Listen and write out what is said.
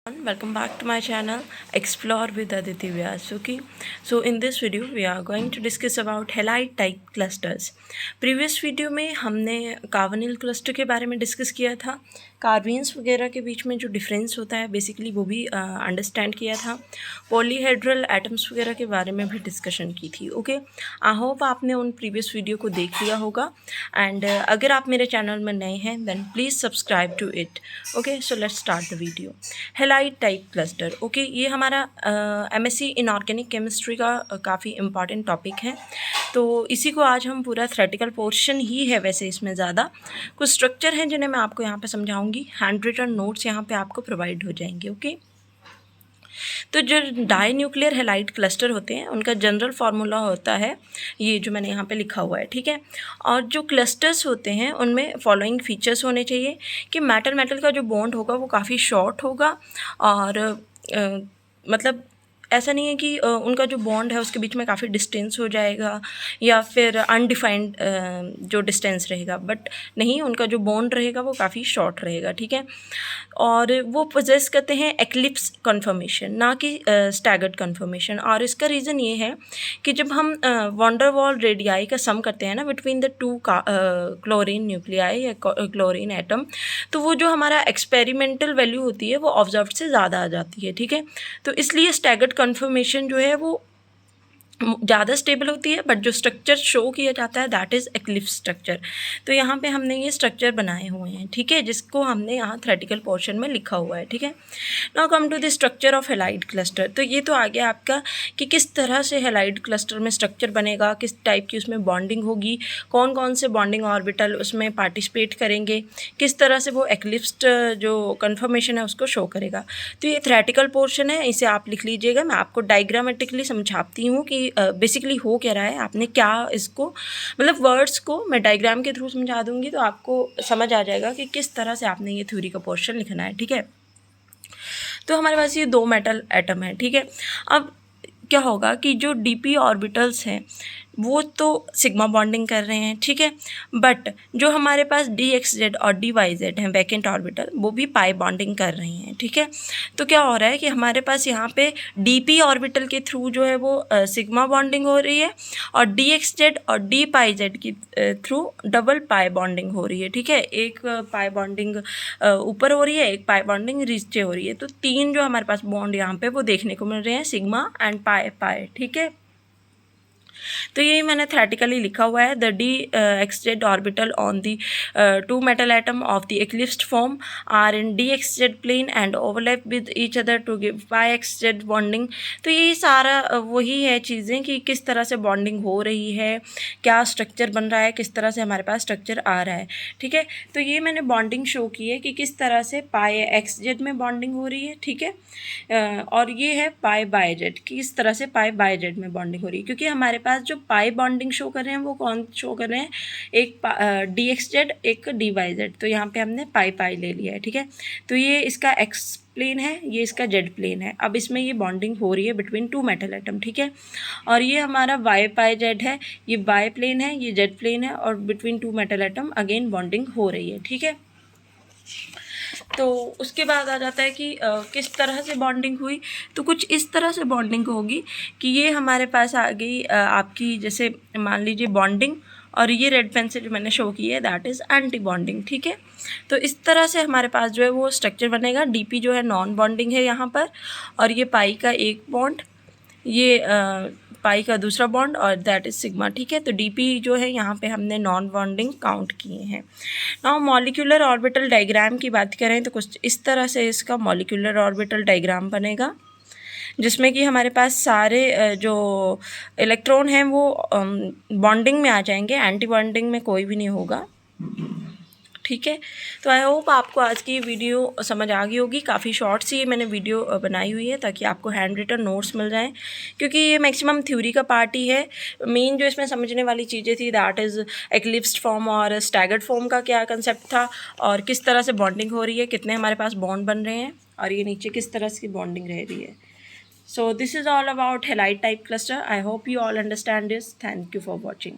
Welcome back to my channel Explore with Aditi Vyas. Okay, so in this video we are going to discuss about halide type clusters. Previous video में हमने carbonyl cluster के बारे में discuss किया था, कार्बीन्स वगैरह के बीच में जो डिफरेंस होता है बेसिकली वो भी अंडरस्टैंड किया था, पॉलीहेड्रल एटम्स वगैरह के बारे में भी डिस्कशन की थी. ओके, आई होप आपने उन प्रीवियस वीडियो को देख लिया होगा. एंड अगर आप मेरे चैनल में नए हैं then please subscribe to it. Okay, so let's start the video. Halide type cluster. Okay, ये हमारा एमएससी इनऑर्गेनिक केमिस्ट्री का काफ़ी इंपॉर्टेंट टॉपिक है, तो इसी को आज हम पूरा थ्योरेटिकल पोर्शन ही है. वैसे इसमें ज़्यादा कुछ स्ट्रक्चर हैं जिन्हें मैं आपको यहाँ पे समझाऊंगी. हैंड रिटन नोट्स यहाँ पे आपको प्रोवाइड हो जाएंगे. ओके, तो जो डाई न्यूक्लियर हेलाइड क्लस्टर होते हैं उनका जनरल फार्मूला होता है ये जो मैंने यहाँ पे लिखा हुआ है. ठीक है, और जो क्लस्टर्स होते हैं उनमें फॉलोइंग फीचर्स होने चाहिए कि मेटल मेटल का जो बॉन्ड होगा वो काफ़ी शॉर्ट होगा, और मतलब ऐसा नहीं है कि उनका जो बॉन्ड है उसके बीच में काफ़ी डिस्टेंस हो जाएगा या फिर अनडिफाइंड जो डिस्टेंस रहेगा, बट नहीं, उनका जो बॉन्ड रहेगा वो काफ़ी शॉर्ट रहेगा. ठीक है, और वो पोजेस करते हैं एक्लिप्स कन्फर्मेशन, ना कि स्टैगर्ड कन्फर्मेशन. और इसका रीज़न ये है कि जब हम वॉन्डर वॉल रेडियाई का सम करते हैं ना between the two chlorine nuclei या क्लोरीन एटम, तो वो जो हमारा एक्सपेरिमेंटल वैल्यू होती है वो ऑब्जर्व से ज़्यादा आ जाती है. ठीक है, तो इसलिए स्टैगर्ड कन्फर्मेशन जो है वो ज़्यादा स्टेबल होती है, बट जो स्ट्रक्चर शो किया जाता है दैट इज़ एक्लिप्स स्ट्रक्चर. तो यहाँ पे हमने ये स्ट्रक्चर बनाए हुए हैं. ठीक है, जिसको हमने यहाँ थ्योरेटिकल पोर्शन में लिखा हुआ है. ठीक है, now come to the structure of halide cluster. तो ये तो आ गया आपका कि किस तरह से हेलाइड क्लस्टर में स्ट्रक्चर बनेगा, किस टाइप की उसमें बॉन्डिंग होगी, कौन कौन से बॉन्डिंग ऑर्बिटल उसमें पार्टिसिपेट करेंगे, किस तरह से वो एक्लिप्स्ड जो कन्फर्मेशन है उसको शो करेगा. तो ये थ्योरेटिकल पोर्शन है, इसे आप लिख लीजिएगा. मैं आपको डायग्रामेटिकली समझाती हूँ कि बेसिकली हो क्या रहा है, आपने क्या इसको मतलब वर्ड्स को मैं डायग्राम के थ्रू समझा दूंगी तो आपको समझ आ जाएगा कि किस तरह से आपने ये थ्योरी का पोर्शन लिखना है. ठीक है, तो हमारे पास ये दो मेटल एटम है. ठीक है, अब क्या होगा कि जो डीपी ऑर्बिटल्स हैं वो तो सिग्मा बॉन्डिंग कर रहे हैं. ठीक है, बट जो हमारे पास डी एक्स जेड और डी वाई जेड हैं वैकेंट ऑर्बिटल, वो भी पाई बॉन्डिंग कर रहे हैं. ठीक है, तो क्या हो रहा है कि हमारे पास यहाँ पे डीपी ऑर्बिटल के थ्रू जो है वो सिग्मा बॉन्डिंग हो रही है, और डी एक्स जेड और डी पाई जेड की थ्रू डबल पाई बॉन्डिंग हो रही है. ठीक है, एक पाई बॉन्डिंग ऊपर हो रही है, एक पाई बॉन्डिंग नीचे हो रही है. तो तीन जो हमारे पास बॉन्ड यहाँ पे वो देखने को मिल रहे हैं, सिग्मा एंड पाई पाई. ठीक है, तो यही मैंने थ्योरेटिकली लिखा हुआ है. The d x z orbital on the two metal atom of the eclipsed form are in d x z plane and overlap with each other to give pi x z bonding. तो यही सारा वही है चीज़ें कि किस तरह से बॉन्डिंग हो रही है, क्या स्ट्रक्चर बन रहा है, किस तरह से हमारे पास स्ट्रक्चर आ रहा है. ठीक है, तो ये मैंने बॉन्डिंग शो की है कि किस तरह से पाई एक्स जेड में बॉन्डिंग हो रही है. ठीक है, और ये है पाई बाई जेड, किस तरह से पाई बाई जेड में बॉन्डिंग हो रही है. क्योंकि हमारे पास जो पाई बॉन्डिंग शो कर रहे हैं वो कौन शो कर रहे हैं, एक डी एक्स जेड, एक डी वाई जेड. तो यहाँ पे हमने पाई पाई ले लिया है. ठीक है, तो ये इसका एक्स प्लेन है, ये इसका जेड प्लेन है. अब इसमें ये बॉन्डिंग हो रही है बिटवीन टू मेटल एटम. ठीक है, और ये हमारा वाई पाई जेड है, ये वाई प्लेन है, ये जेड प्लेन है, और between two metal atom again bonding हो रही है. ठीक है, तो उसके बाद आ जाता है कि किस तरह से बॉन्डिंग हुई. तो कुछ इस तरह से बॉन्डिंग होगी कि ये हमारे पास आ गई आपकी, जैसे मान लीजिए बॉन्डिंग, और ये रेड पेन से जो मैंने शो की है दैट इज़ एंटी बॉन्डिंग. ठीक है, तो इस तरह से हमारे पास जो है वो स्ट्रक्चर बनेगा. डीपी जो है नॉन बॉन्डिंग है यहाँ पर, और ये पाई का एक बॉन्ड, ये पाई का दूसरा बॉन्ड, और दैट इज़ सिग्मा. ठीक है, तो डीपी जो है यहाँ पे हमने नॉन बॉन्डिंग काउंट किए हैं. नाउ मॉलिक्यूलर ऑर्बिटल डायग्राम की बात करें तो कुछ इस तरह से इसका मॉलिक्यूलर ऑर्बिटल डायग्राम बनेगा, जिसमें कि हमारे पास सारे जो इलेक्ट्रॉन हैं वो बॉन्डिंग में आ जाएंगे, एंटी बॉन्डिंग में कोई भी नहीं होगा. ठीक है, तो आई होप आपको आज की वीडियो समझ आ गई होगी. काफ़ी शॉर्ट सी मैंने वीडियो बनाई हुई है ताकि आपको हैंड रिटन नोट्स मिल जाएं, क्योंकि ये मैक्सिमम थ्योरी का पार्ट ही है. मेन जो इसमें समझने वाली चीज़ें थी दैट इज़ एक्लिप्स्ड फॉर्म और स्टैगर्ड फॉर्म का क्या कंसेप्ट था, और किस तरह से बॉन्डिंग हो रही है, कितने हमारे पास बॉन्ड बन रहे हैं, और ये नीचे किस तरह से बॉन्डिंग रह रही है. So this is all about halide type cluster. I hope you all understand this. Thank you for watching.